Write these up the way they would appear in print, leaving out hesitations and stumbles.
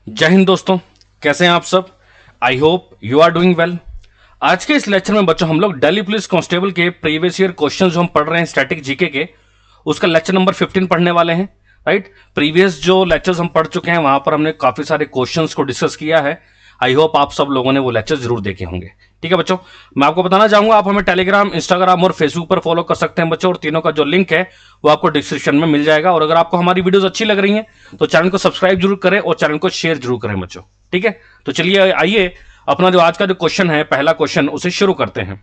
जय हिंद दोस्तों, कैसे हैं आप सब। I hope you are doing well. आज के इस लेक्चर में बच्चों हम लोग दिल्ली पुलिस कांस्टेबल के प्रीवियस ईयर क्वेश्चन जो हम पढ़ रहे हैं स्टैटिक जीके के, उसका लेक्चर नंबर 15 पढ़ने वाले हैं। राइट, प्रीवियस जो लेक्चर्स हम पढ़ चुके हैं वहां पर हमने काफी सारे क्वेश्चंस को डिस्कस किया है। आई होप आप सब लोगों ने वो लेक्चर जरूर देखे होंगे। ठीक है बच्चों, मैं आपको बताना चाहूंगा आप हमें टेलीग्राम, इंस्टाग्राम और फेसबुक पर फॉलो कर सकते हैं बच्चों, और तीनों का जो लिंक है वो आपको डिस्क्रिप्शन में मिल जाएगा। और अगर आपको हमारी वीडियोस अच्छी लग रही हैं तो चैनल को सब्सक्राइब जरूर करें और चैनल को शेयर जरूर करें बच्चों। ठीक है, तो चलिए आइए अपना जो आज का जो क्वेश्चन है, पहला क्वेश्चन, उसे शुरू करते हैं।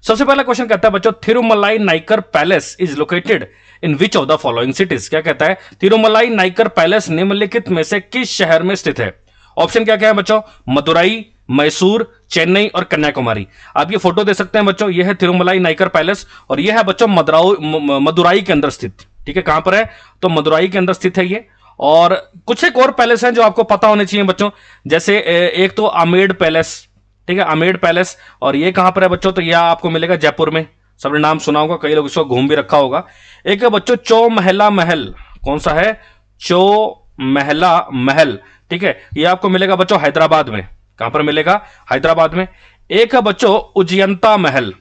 सबसे पहला क्वेश्चन कहता है बच्चों, Thirumalai Naicker palace is located in which of the following cities. क्या कहता है, थिरुमलाई नाइकर पैलेस निम्नलिखित में से किस शहर में स्थित है। ऑप्शन क्या क्या है बच्चों, मदुरई, मैसूर, चेन्नई और कन्याकुमारी। आप ये फोटो दे सकते हैं बच्चों, ये है थिरुमलाई नाइकर पैलेस और ये है बच्चों मदुराई के अंदर स्थित। ठीक है, कहां पर है, तो मदुराई के अंदर स्थित है ये। और कुछ एक और पैलेस हैं जो आपको पता होने चाहिए बच्चों, जैसे एक तो आमेड पैलेस। ठीक है, आमेड पैलेस, और ये कहां पर है बच्चों, तो यह आपको मिलेगा जयपुर में। सबने नाम सुना होगा, कई लोग इसको घूम भी रखा होगा। एक है बच्चों चौ महला महल, कौन सा है, चौ महला महल। ठीक है, ये आपको मिलेगा बच्चों हैदराबाद में। कहां पर मिलेगा, हैदराबाद में। एक है बच्चों उजयंता महल,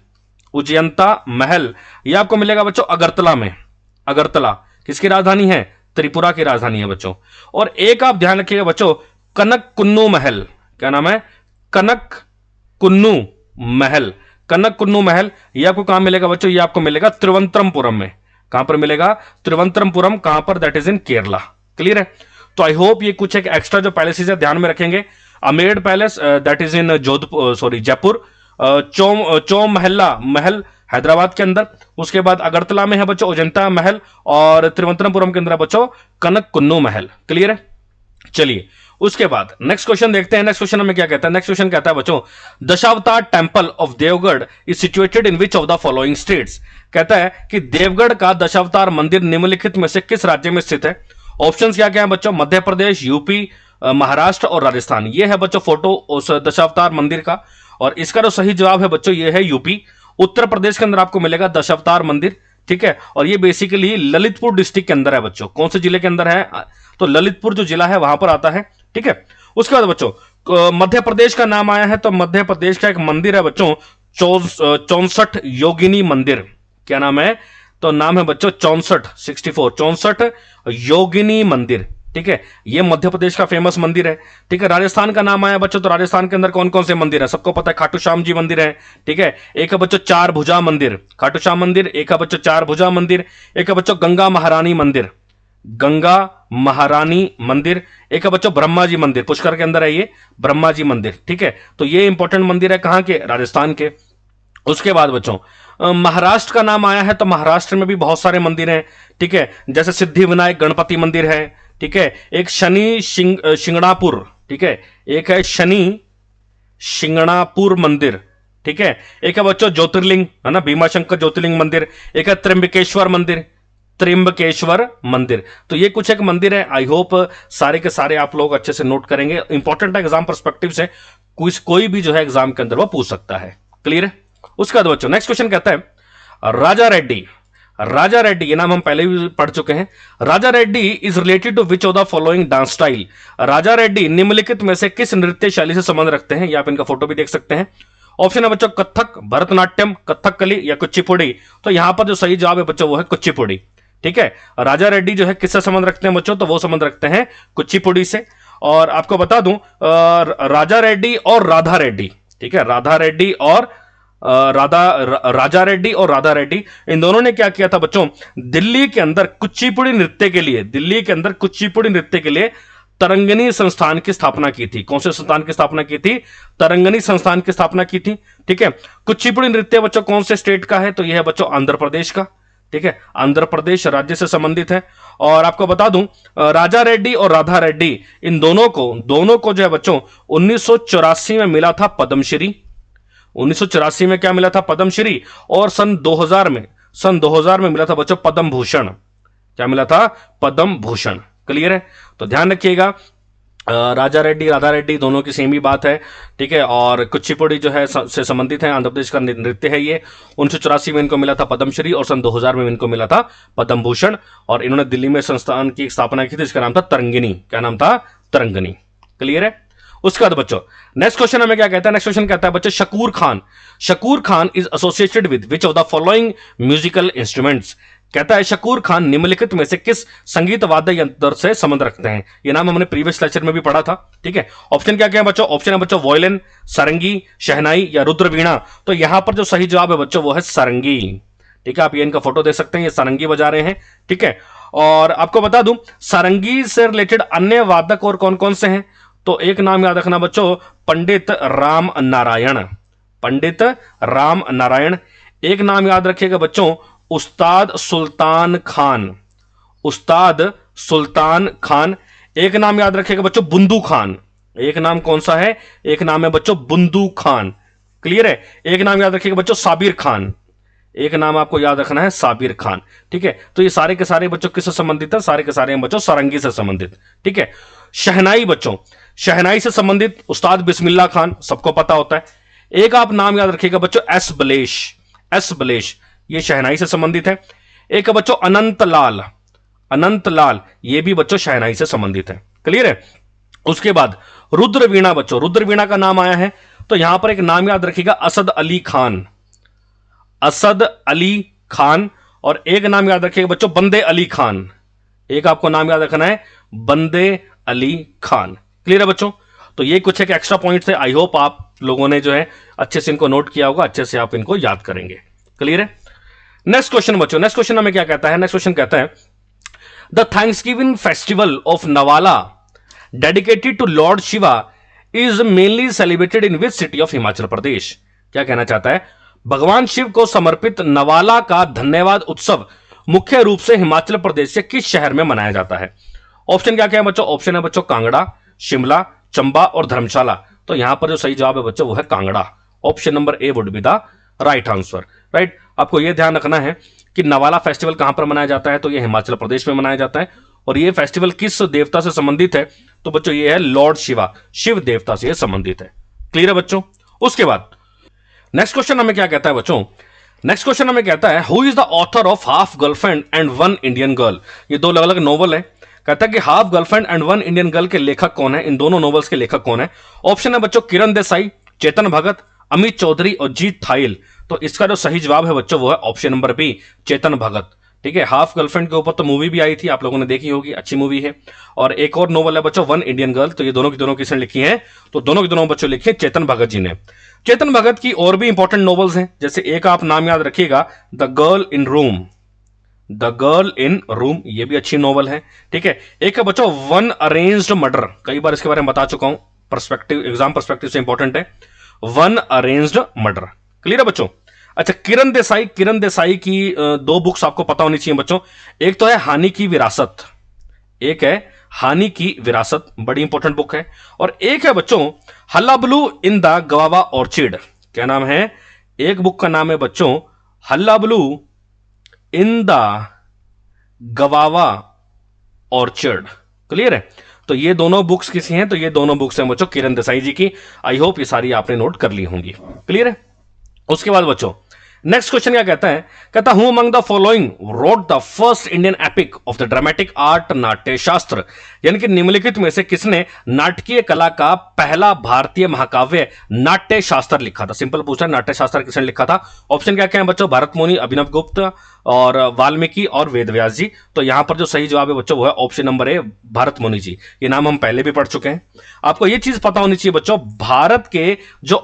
उजयंता महल, यह आपको मिलेगा बच्चों अगरतला में। अगरतला किसकी राजधानी है, त्रिपुरा की राजधानी है बच्चों। और एक आप ध्यान रखिएगा बच्चों, कनक कुन्नू महल। क्या नाम है, कनक कुन्नू महल। कनक कुन्नू महल यह आपको कहां मिलेगा बच्चों, यह आपको मिलेगा त्रिवंतरमपुरम में। कहां पर मिलेगा, त्रिवंतरमपुरम, कहां पर, that is in Kerala. Clear है, तो आई होप ये कुछ एक एक्स्ट्रा जो पैलेसेस है ध्यान में रखेंगे। Amer palace that is in Jodhpur, sorry Jaipur. Chowmahalla महल हैदराबाद के अंदर। उसके बाद अगरतला में है बच्चों अजंता महल, और त्रिवंतरमपुरम के अंदर है बच्चों कनक कुन्नू महल। क्लियर है, चलिए उसके बाद नेक्स्ट क्वेश्चन देखते हैं। नेक्स्ट क्वेश्चन हमें क्या कहता है, नेक्स्ट क्वेश्चन कहता है बच्चों, Dashavatar temple of Deogarh is situated in which of the following states. कहता है कि देवगढ़ का दशावतार मंदिर निम्नलिखित में से किस राज्य में स्थित है। ऑप्शंस क्या क्या है बच्चों, मध्य प्रदेश, यूपी, महाराष्ट्र और राजस्थान। ये है बच्चों फोटो उस दशावतार मंदिर का, और इसका जो सही जवाब है बच्चों ये है यूपी। उत्तर प्रदेश के अंदर आपको मिलेगा दशावतार मंदिर। ठीक है, और ये बेसिकली ललितपुर डिस्ट्रिक्ट के अंदर है बच्चों। कौन से जिले के अंदर है, तो ललितपुर जो जिला है वहां पर आता है। ठीक है, उसके बाद बच्चों मध्य प्रदेश का नाम आया है, तो मध्य प्रदेश का एक मंदिर है बच्चों 64 योगिनी मंदिर। क्या नाम है, तो नाम है बच्चों 64 योगिनी मंदिर। ठीक है, ये मध्य प्रदेश का फेमस मंदिर है। ठीक है, राजस्थान का नाम आया बच्चों, तो राजस्थान के अंदर कौन कौन से मंदिर है, सबको पता है, खाटू श्याम जी मंदिर है। ठीक है, एक है बच्चों चार भुजा मंदिर, खाटू श्याम मंदिर। एक है बच्चों चार भुजा मंदिर। एक है बच्चों गंगा महारानी मंदिर, गंगा महारानी मंदिर। एक है बच्चों ब्रह्मा जी मंदिर, पुष्कर के अंदर है ये ब्रह्मा जी मंदिर। ठीक है, तो ये इंपॉर्टेंट मंदिर है, कहां के, राजस्थान के। उसके बाद बच्चों महाराष्ट्र का नाम आया है, तो महाराष्ट्र में भी बहुत सारे मंदिर हैं। ठीक है, जैसे सिद्धि विनायक गणपति मंदिर है। ठीक है, एक शनि शिंगणापुर। ठीक है, एक है शनि शिंगणापुर मंदिर। ठीक है, एक है बच्चों ज्योतिर्लिंग, है ना, भीमाशंकर ज्योतिर्लिंग मंदिर। एक है त्र्यंबकेश्वर मंदिर, त्र्यंबकेश्वर मंदिर। तो ये कुछ एक मंदिर है। आई होप सारे के सारे आप लोग अच्छे से नोट करेंगे, इंपॉर्टेंट है एग्जाम पर्सपेक्टिव से, कोई भी जो है एग्जाम के अंदर वो पूछ सकता है। क्लियर है, उसके बाद बच्चों नेक्स्ट क्वेश्चन कहता है, राजा रेड्डी, राजा रेड्डी, ये नाम हम पहले भी पढ़ चुके हैं। Raja Reddy is related to which of the following dance style. Raja Reddy निम्नलिखित में से किस नृत्य शैली से संबंध रखते हैं, या आप इनका फोटो भी देख सकते हैं। ऑप्शन है बच्चों कथक, भरतनाट्यम, कथकली या कुचिपुड़ी। तो यहां पर जो सही जवाब है बच्चों वो है कुचिपुड़ी। ठीक है, राजा रेड्डी जो है किससे संबंध रखते हैं बच्चों, तो वो संबंध रखते हैं कुचिपुड़ी से। और आपको बता दूं राजा रेड्डी और राधा रेड्डी, ठीक है, राधा रेड्डी और राजा रेड्डी और राधा रेड्डी, इन दोनों ने क्या किया था बच्चों, दिल्ली के अंदर कुचिपुड़ी नृत्य के लिए, दिल्ली के अंदर कुचिपुड़ी नृत्य के लिए तरंगनी संस्थान की स्थापना की थी। कौन से संस्थान की स्थापना की थी, तरंगनी संस्थान की स्थापना की थी। ठीक है, कुचिपुड़ी नृत्य बच्चों कौन से स्टेट का है, तो यह है बच्चों आंध्र प्रदेश का। ठीक है, आंध्र प्रदेश राज्य से संबंधित है। और आपको बता दूं राजा रेड्डी और राधा रेड्डी, इन दोनों को जो है बच्चों 1984 में मिला था पद्मश्री। 1984 में क्या मिला था, पद्मश्री। और सन 2000 में मिला था बच्चों पद्म भूषण। क्या मिला था, पद्म भूषण। क्लियर है, तो ध्यान रखिएगा राजा रेड्डी राधा रेड्डी दोनों की सेम ही बात है। ठीक है, और कुचिपुड़ी जो है से संबंधित है, आंध्र प्रदेश का नृत्य है ये। 1984 में इनको मिला था पद्मश्री और सन 2000 में इनको मिला था पद्म भूषण। और इन्होंने दिल्ली में संस्थान की स्थापना की थी, इसका नाम था तरंगिनी। क्या नाम था, तरंगिनी। क्लियर है? उसके बाद बच्चों नेक्स्ट क्वेश्चन हमें क्या कहता है? नेक्स्ट क्वेश्चन कहता है बच्चों Shakoor Khan. Shakoor Khan is associated with which of the following musical instruments. कहता है शकूर खान निम्नलिखित में से किस संगीत वाद्य यंत्र से संबंध रखते हैं? ये नाम हमने प्रीवियस लेक्चर में भी पढ़ा था। ठीक है, ऑप्शन क्या क्या है बच्चों? ऑप्शन है बच्चों वायलिन, सारंगी, शहनाई या रुद्रवीणा। तो यहां पर जो सही जवाब है बच्चों वो है सारंगी। ठीक है, आप ये इनका फोटो देख सकते हैं, ये सारंगी बजा रहे हैं। ठीक है, और आपको बता दूं सारंगी से रिलेटेड अन्य वादक और कौन कौन से हैं? तो एक नाम याद रखना बच्चों, पंडित राम नारायण। पंडित राम नारायण। एक नाम याद रखिएगा बच्चों, उस्ताद सुल्तान खान। उस्ताद सुल्तान खान। एक नाम याद रखिएगा बच्चों, बुंदू खान। एक नाम कौन सा है? एक नाम है बच्चों बुंदू खान। क्लियर है? एक नाम याद रखिएगा बच्चों, साबिर खान। एक नाम आपको याद रखना है, साबिर खान। ठीक है, तो ये सारे के सारे बच्चों किससे संबंधित है? सारे के सारे हैं बच्चों सारंगी से संबंधित। ठीक है, शहनाई बच्चों, शहनाई से संबंधित उस्ताद बिस्मिल्लाह खान, सबको पता होता है। एक आप नाम याद रखिएगा बच्चों, एस बलेश। एस बलेश, ये शहनाई से संबंधित है। एक है बच्चों अनंत लाल। अनंत लाल, ये भी बच्चों शहनाई से संबंधित है। क्लियर है? उसके बाद रुद्रवीणा बच्चों, रुद्रवीणा का नाम आया है तो यहां पर एक नाम याद रखिएगा, असद अली खान। असद अली खान। और एक नाम याद रखिएगा बच्चों, बंदे अली खान। एक आपको नाम याद रखना है, बंदे अली खान। क्लियर है बच्चों? तो ये कुछ एक एक्स्ट्रा पॉइंट थे, आई होप आप लोगों ने जो है अच्छे से इनको नोट किया होगा, अच्छे से आप इनको याद करेंगे। क्लियर है? नेक्स्ट क्वेश्चन बच्चों, नेक्स्ट क्वेश्चन हमें क्या कहता है? नेक्स्ट क्वेश्चन कहता है the thanksgiving festival of Nawala dedicated to lord Shiva is mainly celebrated in which city of Himachal Pradesh. क्या कहना चाहता है? भगवान शिव को समर्पित नवाला का धन्यवाद उत्सव मुख्य रूप से हिमाचल प्रदेश के किस शहर में मनाया जाता है? ऑप्शन क्या क्या है बच्चों? ऑप्शन है बच्चों कांगड़ा, शिमला, चंबा और धर्मशाला। तो यहां पर जो सही जवाब है बच्चों वो है Kangra. Option number A would be the right answer. Right, आपको यह ध्यान रखना है कि नवाला फेस्टिवल कहां पर मनाया जाता है? तो यह हिमाचल प्रदेश में मनाया जाता है। और यह फेस्टिवल किस देवता से संबंधित है? तो बच्चों यह है लॉर्ड शिवा, शिव देवता से यह संबंधित है। क्लियर है बच्चों? उसके बाद नेक्स्ट क्वेश्चन हमें क्या कहता है बच्चों? नेक्स्ट क्वेश्चन हमें कहता है who is the author of half girlfriend and one Indian girl. ये दो अलग अलग नॉवल है। कहता है कि half girlfriend and one Indian girl के लेखक कौन है? इन दोनों नॉवेल्स के लेखक कौन है? ऑप्शन है बच्चों किरण देसाई, चेतन भगत, अमित चौधरी और जीत थाइल। तो इसका जो सही जवाब है बच्चों वो है option number B, Chetan Bhagat. ठीक है, हाफ गर्लफ्रेंड के ऊपर तो मूवी भी आई थी, आप लोगों ने देखी होगी, अच्छी मूवी है। और एक और नोवेल है बच्चों वन इंडियन गर्ल। तो ये दोनों की दोनों किसने लिखी है? तो दोनों की दोनों बच्चों लिखी है चेतन भगत जी ने। चेतन भगत की और भी इंपॉर्टेंट नॉवेल्स हैं, जैसे एक आप नाम याद रखिएगा, the girl in room. The girl in room, ये भी अच्छी नॉवल है। ठीक है, एक है बच्चों वन अरेंज्ड मर्डर, कई बार इसके बारे में बता चुका हूं, पर्सपेक्टिव एग्जाम पर्सपेक्टिव से इंपॉर्टेंट है, वन अरेंज्ड मर्डर। क्लियर है बच्चों? अच्छा, किरण देसाई, किरण देसाई की दो बुक्स आपको पता होनी चाहिए बच्चों। एक तो है हानि की विरासत, एक है हानि की विरासत, बड़ी इंपॉर्टेंट बुक है। और एक है बच्चों हल्लाबलू इन द गवावा ऑर्चिड। क्या नाम है? एक बुक का नाम है बच्चों hullabaloo in the guava orchard. Clear है? तो ये दोनों बुक्स किसी हैं? तो ये दोनों बुक्स हैं बच्चों किरण देसाई जी की। आई होप ये सारी आपने नोट कर ली होंगी। क्लियर है? उसके बाद बच्चों नेक्स्ट क्वेश्चन क्या कहता है? कहता हूं among the following wrote the first Indian epic of the dramatic art नाट्य शास्त्र। यानी कि निम्नलिखित में से किसने नाटकीय कला का पहला भारतीय महाकाव्य नाट्य शास्त्र लिखा था? सिंपल पूछा, नाट्य शास्त्र किसने लिखा था? ऑप्शन क्या क्या है बच्चों? भरत मुनि, अभिनव गुप्त और वाल्मीकि और वेदव्यास जी। तो यहां पर जो सही जवाब है बच्चों वो है ऑप्शन नंबर ए, भरत मुनि जी। ये नाम हम पहले भी पढ़ चुके हैं। आपको यह चीज पता होनी चाहिए बच्चों, भारत के जो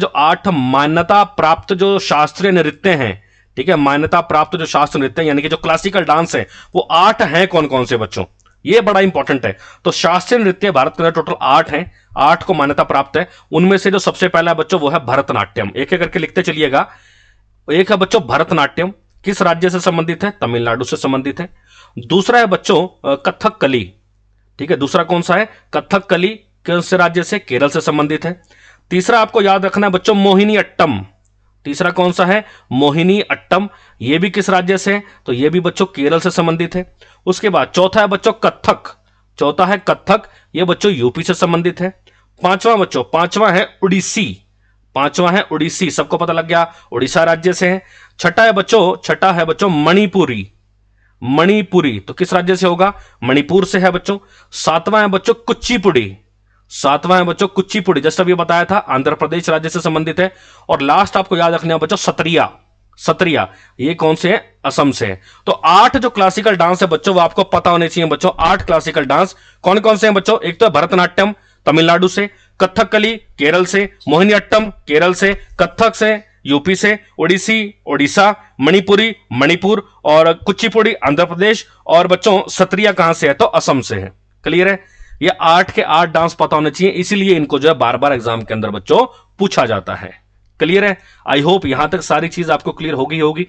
आठ मान्यता प्राप्त जो शास्त्रीय नृत्य हैं, ठीक है, मान्यता प्राप्त जो शास्त्र नृत्य यानी कि जो क्लासिकल डांस है, वो 8 हैं। कौन कौन से बच्चों? ये बड़ा इंपॉर्टेंट है। तो शास्त्रीय नृत्य भारत के अंदर टोटल 8 हैं, 8 को मान्यता प्राप्त है। उनमें से जो सबसे पहला है बच्चों वो है भरतनाट्यम। एक एक करके लिखते चलिएगा। एक है बच्चों भरतनाट्यम, किस राज्य से संबंधित है? तमिलनाडु से संबंधित है। दूसरा है बच्चों कथकली। ठीक है, दूसरा कौन सा है? कथकली, कौन से राज्य से? केरल से संबंधित है। तीसरा आपको याद रखना है बच्चों मोहिनी अट्टम। तीसरा कौन सा है? मोहिनी अट्टम। यह भी किस राज्य से है? तो यह भी बच्चों केरल से संबंधित है। उसके बाद चौथा है बच्चों कथक। चौथा है कथक, यह बच्चों यूपी से संबंधित है। पांचवा है उड़ीसी। पांचवा है उड़ीसी, सबको पता लग गया, उड़ीसा राज्य से है। छठा है बच्चों मणिपुरी। मणिपुरी, तो किस राज्य से होगा? मणिपुर से है बच्चों। सातवां है बच्चों कुचिपुड़ी, सातवां है बच्चों कुचिपुड़ी, जैसा अभी बताया था आंध्र प्रदेश राज्य से संबंधित है। और लास्ट आपको याद रखना है बच्चों सत्रिया, सत्रिया ये कौन से है? असम से है। तो 8 जो क्लासिकल डांस है बच्चों वो आपको पता होने चाहिए बच्चों। 8 क्लासिकल डांस कौन कौन से हैं बच्चों? एक तो भरतनाट्यम तमिलनाडु से, कथकली केरल से, मोहिनीअट्टम केरल से, कथक से यूपी से, ओडिसी ओडिशा, मणिपुरी मणिपुर, और कुचिपुड़ी आंध्र प्रदेश, और बच्चों सत्रिया कहां से है? तो असम से है। क्लियर है? ये 8 के 8 डांस पता होने चाहिए, इसीलिए इनको जो है बार बार एग्जाम के अंदर बच्चों पूछा जाता है। क्लियर है? आई होप यहां तक सारी चीज आपको क्लियर होगी होगी।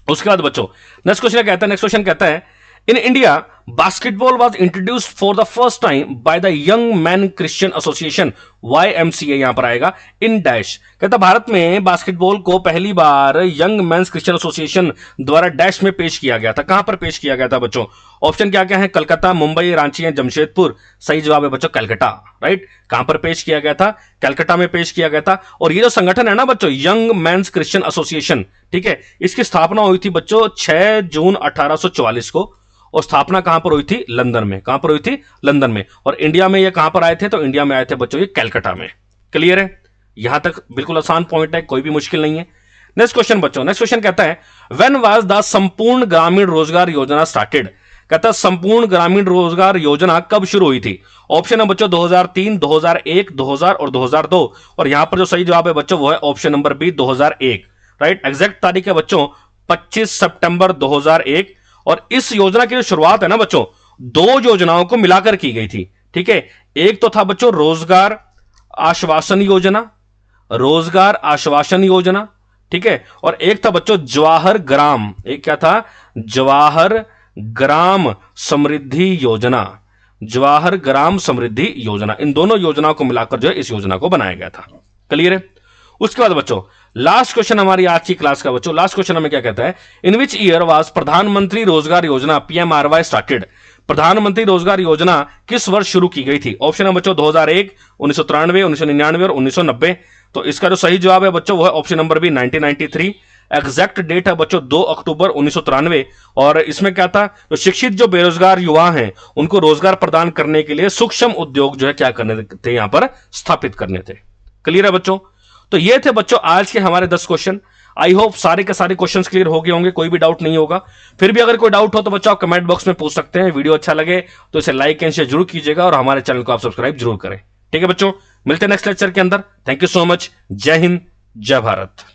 उसके बाद बच्चों नेक्स्ट क्वेश्चन कहता है, नेक्स्ट क्वेश्चन कहता है in India basketball was introduced for the first time by the young man Christian association, YMCA यहां पर आएगा, इन डैश। कहता भारत में बास्केटबॉल को पहली बार यंग मैन्स क्रिश्चियन एसोसिएशन द्वारा डैश में पेश किया गया था। कहां पर पेश किया गया था बच्चों? ऑप्शन क्या क्या है? कलकत्ता, मुंबई, रांची या जमशेदपुर। सही जवाब है बच्चों कलकत्ता, राइट। कहां पर पेश किया गया था? कलकत्ता में पेश किया गया था। और ये जो संगठन है ना बच्चों यंग मैन्स क्रिश्चियन एसोसिएशन, ठीक है, इसकी स्थापना हुई थी बच्चों 6 जून 1844 को, और स्थापना कहां पर हुई थी? लंदन में। कहां पर हुई थी? लंदन में। और इंडिया में ये कहां पर आए थे? तो इंडिया में आए थे बच्चों ये कलकत्ता में। क्लियर है? यहां तक बिल्कुल आसान पॉइंट है, कोई भी मुश्किल नहीं है। नेक्स्ट क्वेश्चन बच्चों, नेक्स्ट क्वेश्चन कहता है व्हेन वाज द संपूर्ण ग्रामीण रोजगार योजना स्टार्टेड। कहता है संपूर्ण ग्रामीण रोजगार योजना कब शुरू हुई थी? ऑप्शन है बच्चों 2003, 2001, 2000 और 2002। और यहां पर जो सही जवाब है बच्चों वो है option number B 2001, right. Exact तारीख है बच्चों 25 सितंबर 2001। और इस योजना की जो शुरुआत है ना बच्चों 2 योजनाओं को मिलाकर की गई थी, ठीक है। एक तो था बच्चों रोजगार आश्वासन योजना, रोजगार आश्वासन योजना, ठीक है। और एक था बच्चों जवाहर ग्राम, एक क्या था? जवाहर ग्राम समृद्धि योजना, जवाहर ग्राम समृद्धि योजना। इन दोनों योजनाओं को मिलाकर जो है इस योजना को बनाया गया था। क्लियर है? उसके बाद बच्चों लास्ट क्वेश्चन हमारी आज की क्लास का बच्चों, लास्ट क्वेश्चन हमें क्या कहता है इन विच ईयर वाज प्रधानमंत्री रोजगार योजना PMRY स्टार्टेड। प्रधानमंत्री रोजगार योजना किस वर्ष शुरू की गई थी? ऑप्शन है बच्चों 2001, 1993, 1999 और 1990। तो इसका जो सही जवाब है बच्चों वो है option number B 1993। Exact date है बच्चों 2 अक्टूबर 1993। और इसमें क्या था? जो शिक्षित जो बेरोजगार युवा हैं उनको रोजगार प्रदान करने के लिए सूक्ष्म उद्योग जो है क्या करने थे? यहां पर स्थापित करने थे। क्लियर है बच्चों? तो ये थे बच्चों आज के हमारे 10 क्वेश्चन। आई होप सारे के सारे क्वेश्चंस क्लियर हो गए होंगे, कोई भी डाउट नहीं होगा। फिर भी अगर कोई डाउट हो तो बच्चों आप कमेंट बॉक्स में पूछ सकते हैं। वीडियो अच्छा लगे तो इसे लाइक एंड शेयर जरूर कीजिएगा, और हमारे चैनल को आप सब्सक्राइब जरूर करें। ठीक है बच्चों, मिलते हैं नेक्स्ट लेक्चर के अंदर। Thank you so much. जय हिंद, जय भारत।